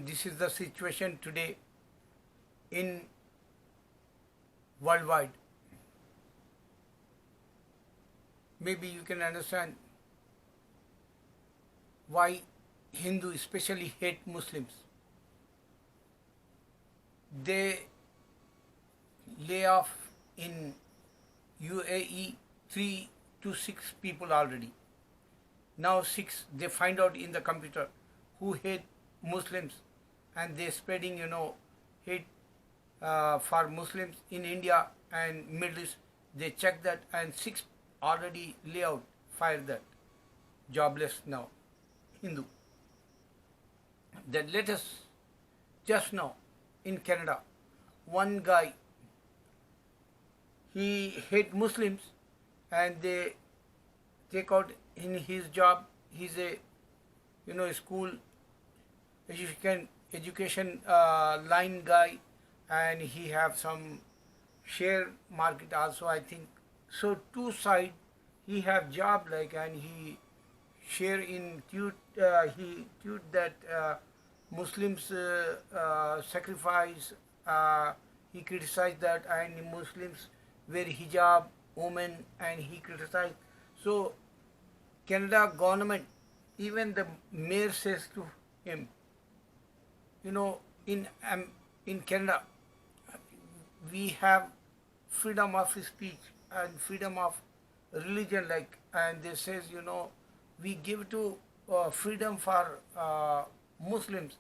This is the situation today in worldwide. Maybe you can understand why Hindu especially hate Muslims. They lay off in UAE 3 to 6 people already. Now 6, they find out in the computer who hate Muslims, and they're spreading, hate for Muslims in India and Middle East. They check that, and 6 already lay out, fire that, jobless now, Hindu. That latest, just now, in Canada, one guy, he hate Muslims, and they take out in his job. He's a school education line guy, and he have some share market also, I think. So two side, he have job like, and he share in he tute that Muslims sacrifice. He criticized that, and Muslims wear hijab, women, and he criticized. So Canada government, even the mayor says to him, in Canada, we have freedom of speech and freedom of religion, like, and they says, we give to freedom for Muslims,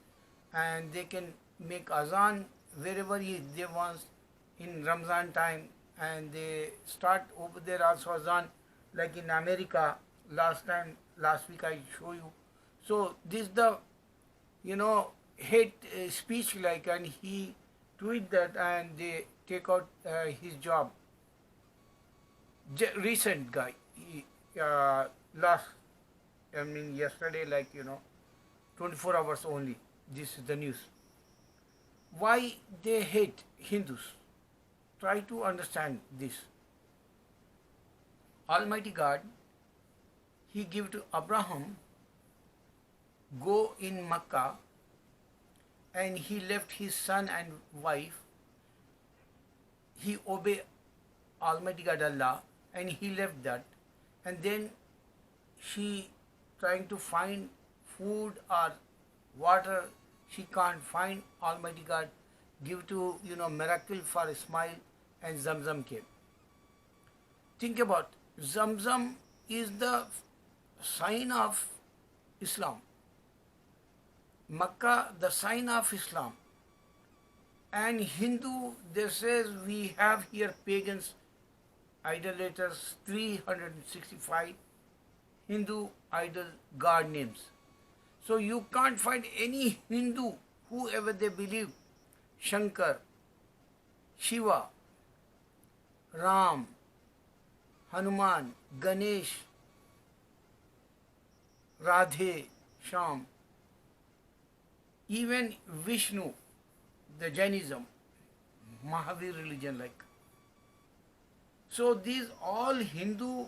and they can make azan wherever they want in Ramzan time, and they start over there also azan, like in America. Last week I show you. So this the hate speech, like, and he tweet that, and they take out his job. Recent guy, yesterday, like, 24 hours only. This is the news. Why they hate Hindus? Try to understand this. Almighty God, He gave to Abraham, go in Makkah, and he left his son and wife. He obeyed Almighty God Allah, and he left that. And then she trying to find food or water. She can't find. Almighty God give to miracle for Ismail, and Zamzam came. Think about Zamzam is the sign of Islam. Makkah, the sign of Islam. And Hindu, they says we have here pagans, idolaters, 365 Hindu idol god names. So you can't find any Hindu, whoever they believe, Shankar, Shiva, Ram, Hanuman, Ganesh, Radhe, Sham, even Vishnu, the Jainism, Mahavir religion, like. So these all Hindu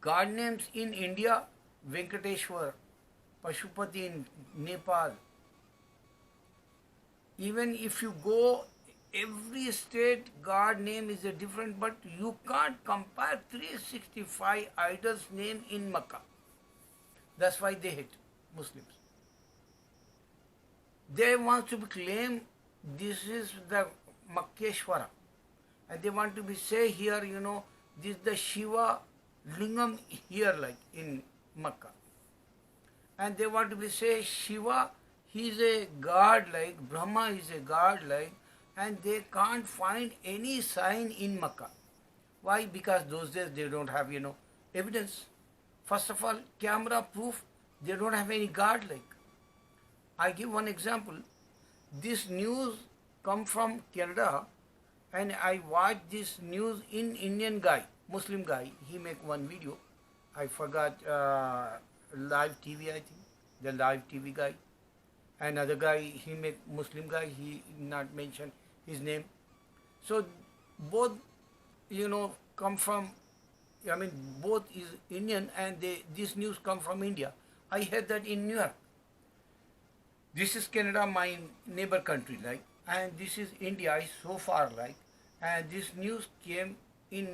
god names in India, Venkateshwar, Pashupati in Nepal. Even if you go, every state god name is a different, but you can't compare 365 idols name in Makkah. That's why they hate Muslims. They want to claim this is the Makkeshwara, and they want to be say here, this is the Shiva Lingam here, like in Makkah. And they want to be say Shiva, he is a god, like Brahma is a god, like, and they can't find any sign in Makkah. Why? Because those days they don't have, evidence. First of all, camera proof, they don't have any god, like. I give one example. This news come from Canada, and I watch this news in Indian guy, Muslim guy. He make one video. I forgot live TV, I think, the live TV guy. Another guy, he make Muslim guy. He not mention his name. So both, come from. Both is Indian, and this news come from India. I heard that in New York. This is Canada, my neighbor country, like, and this is India, is so far, like, and this news came in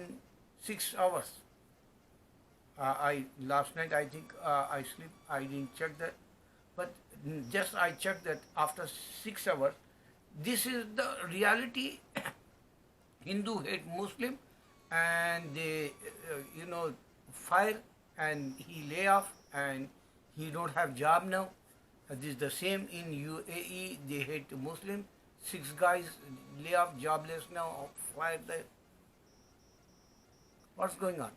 6 hours. I last night I think I sleep. I didn't check that, but just I checked that after 6 hours. This is the reality. Hindu hate Muslim, and they fire, and he lay off, and he don't have job now. This is the same in UAE. They hate Muslim. 6 guys lay off, jobless now, fired there. What's going on?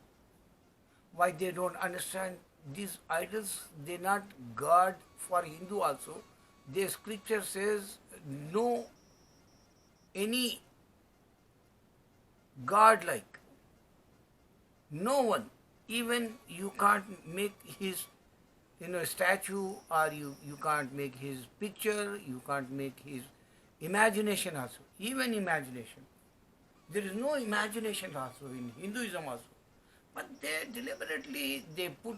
Why they don't understand these idols? They're not God for Hindu also. The scripture says no any God like. No one. Even you can't make his statue, or you can't make his picture, you can't make his imagination also. Even imagination. There is no imagination also in Hinduism also. But they deliberately, they put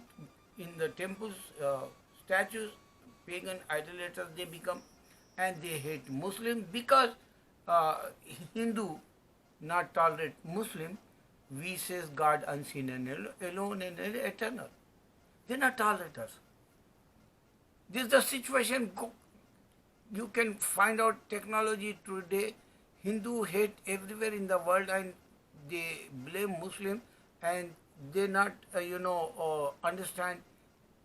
in the temples statues, pagan idolaters they become, and they hate Muslim because Hindu not tolerate Muslim. We says God unseen and alone and eternal. They not tolerate us. This is the situation. You can find out technology today. Hindu hate everywhere in the world, and they blame Muslim, and they not understand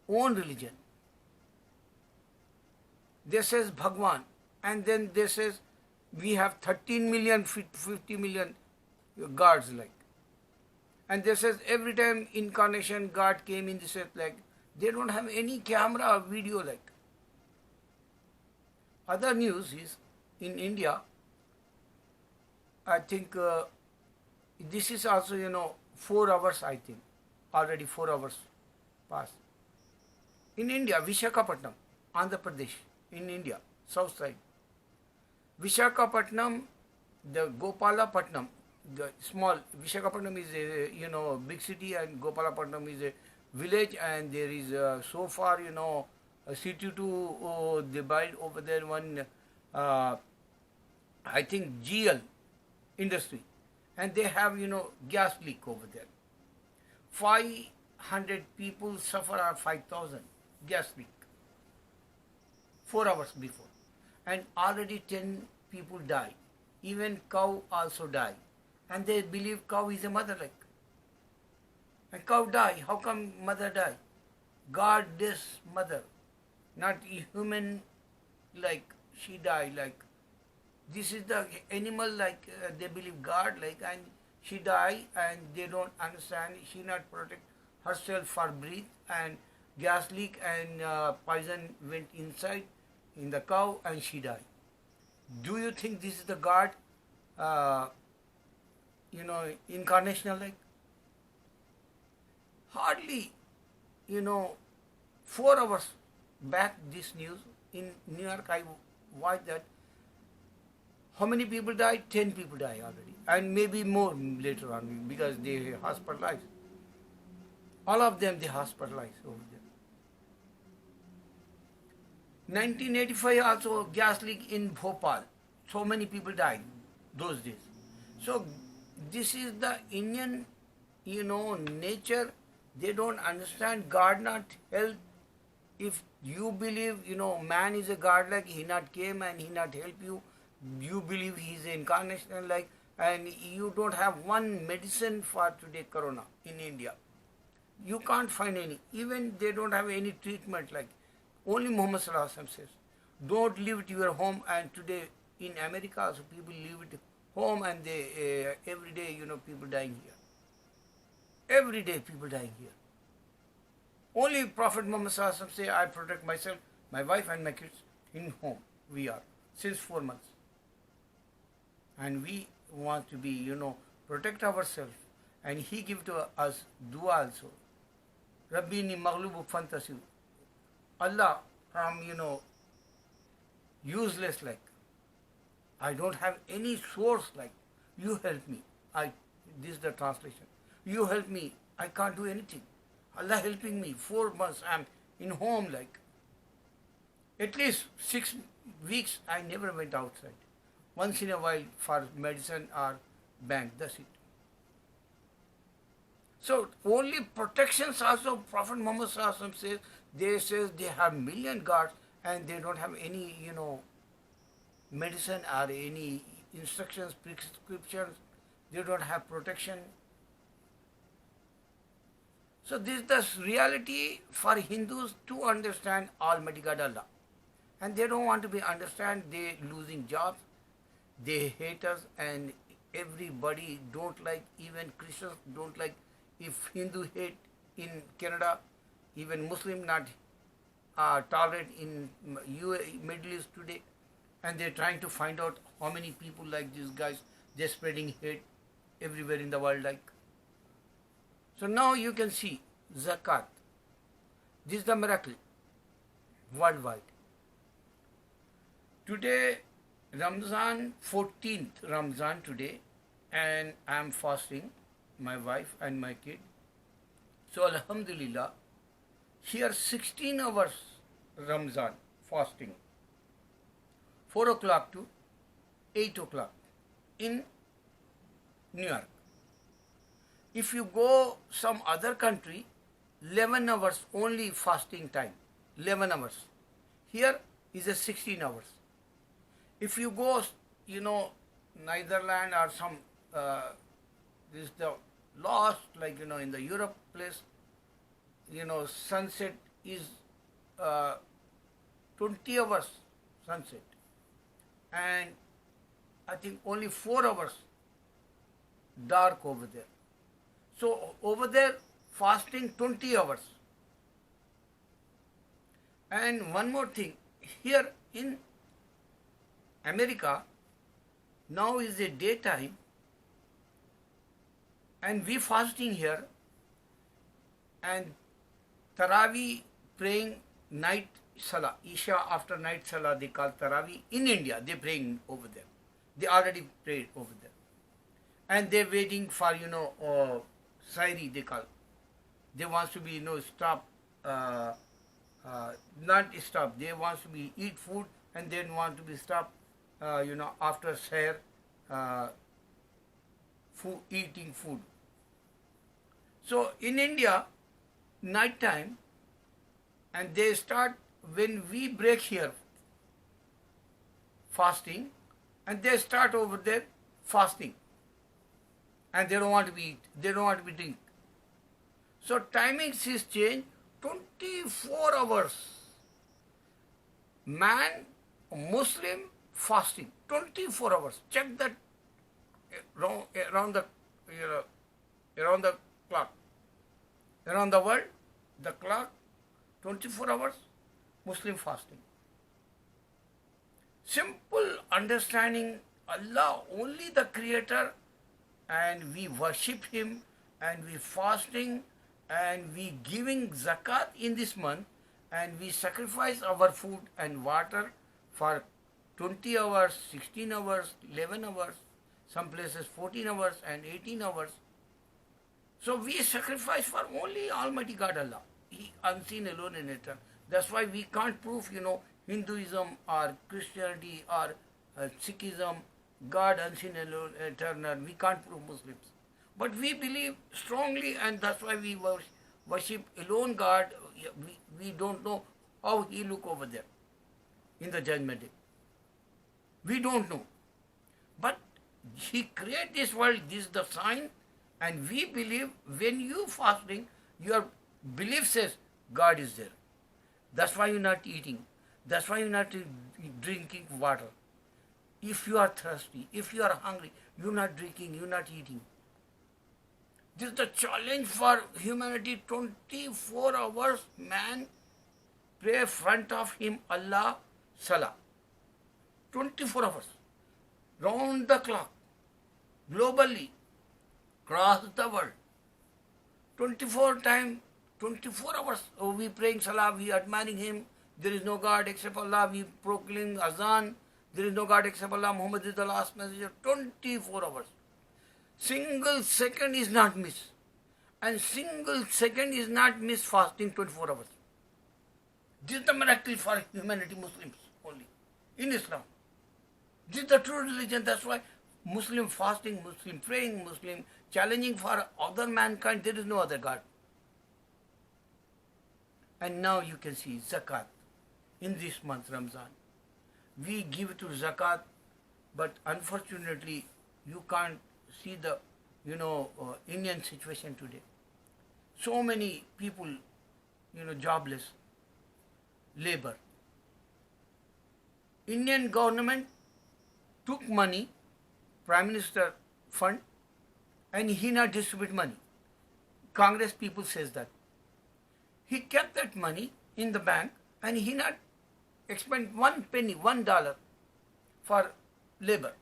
own religion. They says Bhagwan, and then they says we have 13 million, 50 million gods like. And they says every time incarnation God came in this earth, like they don't have any camera or video like. Other news is in India. I think this is also 4 hours. I think already 4 hours passed. In India, Visakhapatnam, Andhra Pradesh, in India, south side. Visakhapatnam, the Gopalapatnam, the small Visakhapatnam is a big city, and Gopalapatnam is a village, and there is so far a city to divide over there one I think GL industry, and they have gas leak over there. 500 people suffer, or 5,000 gas leak 4 hours before, and already 10 people die. Even cow also die, and they believe cow is a mother like. And cow die. How come mother die? Goddess mother, not human like she die like. This is the animal like they believe God like, and she die, and they don't understand. She not protect herself for breathe, and gas leak, and poison went inside in the cow, and she died. Do you think this is the God? Incarnational like. Hardly 4 hours back this news in New York. I watched that. How many people died? 10 people died already, and maybe more later on because they hospitalized. All of them they hospitalized over there. 1985 also gas leak in Bhopal. So many people died those days. So this is the Indian, nature. They don't understand God not help. If you believe, man is a God like, he not came and he not help you. You believe he is incarnation like, and you don't have one medicine for today corona in India. You can't find any. Even they don't have any treatment like. Only Muhammad Sallallahu Alaihi Wasallam says, don't leave it your home. And today in America also people leave it home, and they every day people dying here. Every day people dying here. Only Prophet Muhammad Sallallahu Alaihi Wasallam say, I protect myself, my wife and my kids in home. We are since 4 months. And we want to be, protect ourselves. And he give to us dua also. Rabbi ni maghlubu fantasiu. Allah from, useless like. I don't have any source like. You help me. This is the translation. You help me. I can't do anything. Allah helping me. 4 months I'm in home, like at least 6 weeks I never went outside. Once in a while for medicine or bank, that's it. So only protections also Prophet Muhammad Sallallahu says, they have million guards and they don't have any, medicine or any instructions, prescriptions, they don't have protection. So this is the reality for Hindus to understand Almighty God Allah. And they don't want to be understand, they losing jobs, they hate us, and everybody don't like, even Christians don't like. If Hindu hate in Canada, even Muslim not tolerate in UAE, Middle East today, and they're trying to find out how many people like these guys, they're spreading hate everywhere in the world like. So now you can see Zakat. This is the miracle worldwide. Today, Ramzan, 14th Ramzan today, and I am fasting, my wife and my kid. So Alhamdulillah, here 16 hours Ramzan fasting, 4 o'clock to 8 o'clock in New York. If you go some other country, 11 hours only fasting time, 11 hours. Here is a 16 hours. If you go, Netherlands or some, this is the lost, like, in the Europe place, sunset is 20 hours sunset. And I think only 4 hours dark over there. So over there, fasting 20 hours. And one more thing, here in America, now is a daytime, and we fasting here, and Taraweeh praying night Salah, Isha after night Salah, they call Taraweeh. In India, they praying over there. They already prayed over there. And they're waiting for, Sairi, they call. They want to be, stop, not stop. They want to be eat food and then want to be stop, after Sair, eating food. So in India, night time, and they start when we break here fasting, and they start over there fasting, and they don't want to be eat, they don't want to be drink. So timings is changed, 24 hours. Man, Muslim fasting, 24 hours. Check that around the clock. Around the world, the clock, 24 hours, Muslim fasting. Simple understanding, Allah only the creator, and we worship Him, and we fasting, and we giving zakat in this month, and we sacrifice our food and water for 20 hours, 16 hours, 11 hours, some places 14 hours and 18 hours. So we sacrifice for only Almighty God Allah, He unseen, alone, and eternal. That's why we can't prove, Hinduism or Christianity or Sikhism, God unseen, alone, eternal. We can't prove Muslims. But we believe strongly, and that's why we worship alone God. We don't know how He look over there in the judgment day. We don't know. But He created this world, this is the sign, and we believe when you fasting, your belief says God is there. That's why you're not eating. That's why you're not drinking water. If you are thirsty, if you are hungry, you're not drinking, you're not eating. This is the challenge for humanity. 24 hours, man, pray front of him, Allah, Salah. 24 hours, round the clock, globally, across the world. 24 hours, we praying Salah, we admiring Him. There is no God except Allah. We proclaim Azan. There is no God except Allah. Muhammad is the last messenger. 24 hours. Single second is not miss. And single second is not miss fasting 24 hours. This is the miracle for humanity, Muslims only, in Islam. This is the true religion. That's why Muslim fasting, Muslim praying, Muslim challenging for other mankind. There is no other God. And now you can see zakat in this month, Ramzan. We give to zakat, but unfortunately, you can't see the, Indian situation today. So many people, jobless, labor. Indian government took money, Prime Minister fund, and he not distribute money. Congress people says that. He kept that money in the bank and he not expend one penny, $1 for labor.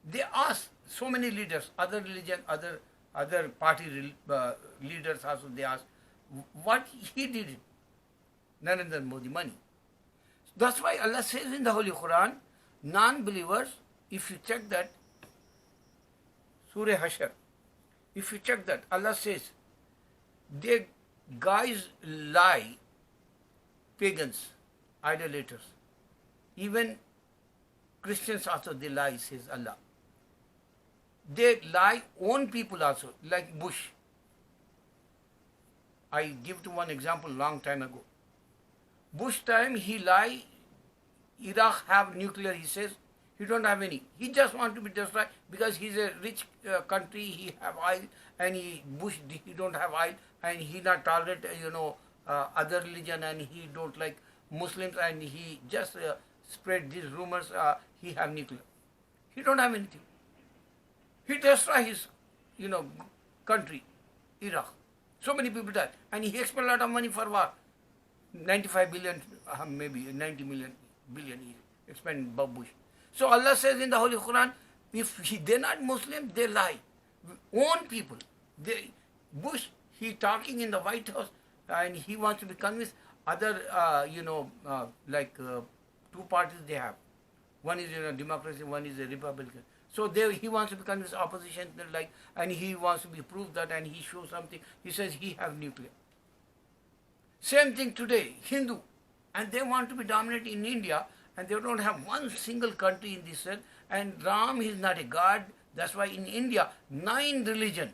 They asked so many leaders, other religion, other party leaders also, they asked what he did. Narendra Modi money. That's why Allah says in the Holy Quran, non-believers, if you check that, Surah Hashar, if you check that, Allah says, they guys lie, pagans, idolaters. Even Christians also, they lie, says Allah. They lie own people also, like Bush. I give to one example long time ago. Bush time, he lie, Iraq have nuclear, he says, he don't have any. He just want to be destroyed because he's a rich country, he have oil, and Bush, he don't have oil, and he not tolerate, other religion, and he don't like Muslims, and he just spread these rumors, he have nuclear. He don't have anything. He destroy his, country, Iraq. So many people died, and he expend a lot of money for war. 95 billion, maybe 90 billion he expend Bob Bush. So Allah says in the Holy Quran, if they're not Muslim, they lie. Own people. Bush, he talking in the White House, and he wants to be convinced other, two parties they have. One is democracy, one is a Republican. So he wants to be convinced opposition, and he wants to be proved that, and he shows something. He says he have nuclear. Same thing today, Hindu, and they want to be dominant in India, and they don't have one single country in this earth, and Ram is not a god. That's why in India, 9 religions,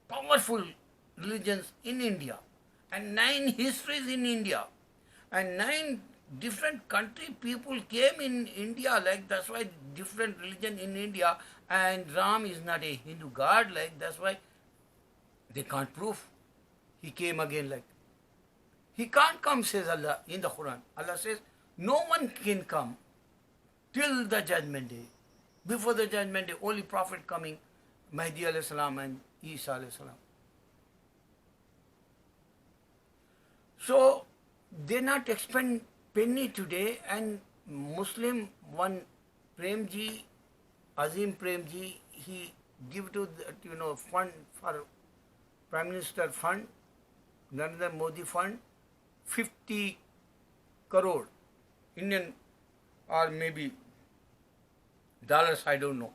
powerful religions in India, and 9 histories in India, and 9 different country people came in India, that's why different religion in India, and Ram is not a Hindu god, that's why they can't prove. He came again he can't come, says Allah in the Quran. Allah says, no one can come till the judgment day. Before the judgment day, only Prophet coming, Mahdi alayhi salam and Isa alayhi salam. So, they not expend penny today, and Muslim, one Premji, Azim Premji, he give to the, fund for Prime Minister fund, Narendra Modi fund, 50 crore Indian, or maybe dollars, I don't know.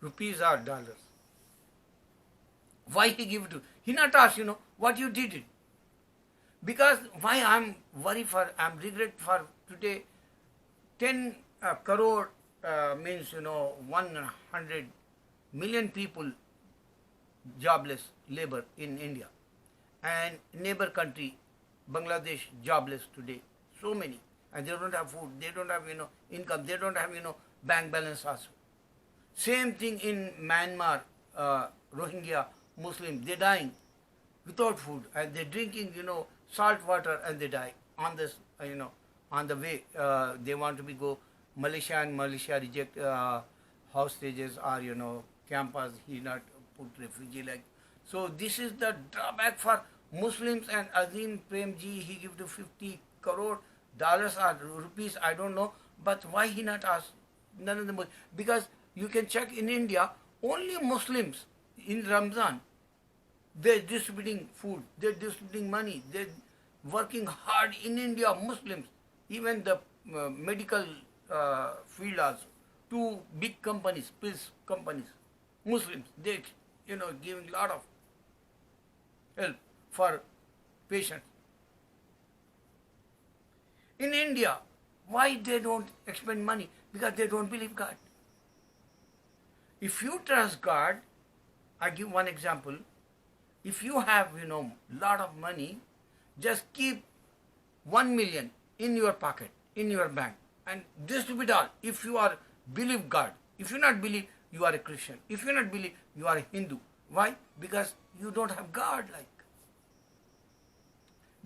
Rupees or dollars. Why he give it to? He not ask, what you did it. Because why I'm regret for today, 10 crore means, 100 million people jobless labor in India. And neighbor country, Bangladesh, jobless today. So many. And they don't have food, they don't have, income, they don't have, bank balance also. Same thing in Myanmar, Rohingya Muslims, they're dying without food, and they're drinking, salt water, and they die on this, on the way. They want to go Malaysia, and Malaysia reject hostages or, campus, he not put refugee So this is the drawback for Muslims, and Azim Premji, he give to 50 crore dollars or rupees, I don't know, but why he not ask none of them? Because you can check in India, only Muslims in Ramzan, they're distributing food, they're distributing money, they're working hard in India, Muslims, even the medical field also. 2 big companies, pills companies, Muslims, they, giving a lot of help for patients. In India, why they don't expend money? Because they don't believe God. If you trust God, I give one example. If you have, lot of money, just keep 1 million in your pocket, in your bank, and distribute all. If you are believe God, if you not believe, you are a Christian. If you not believe, you are a Hindu. Why? Because you don't have God like.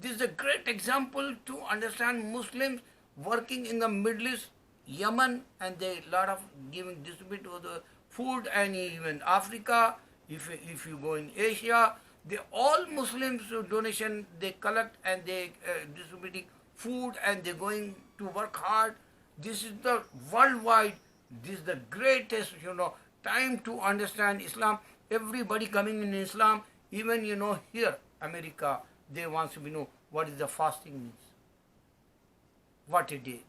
This is a great example to understand Muslims working in the Middle East, Yemen, and they lot of giving distribute to the food, and even Africa. If you go in Asia, they all Muslims donation they collect and they distributing food and they going to work hard. This is the worldwide. This is the greatest time to understand Islam. Everybody coming in Islam, even here America, they want to know what is the fasting means. What a day.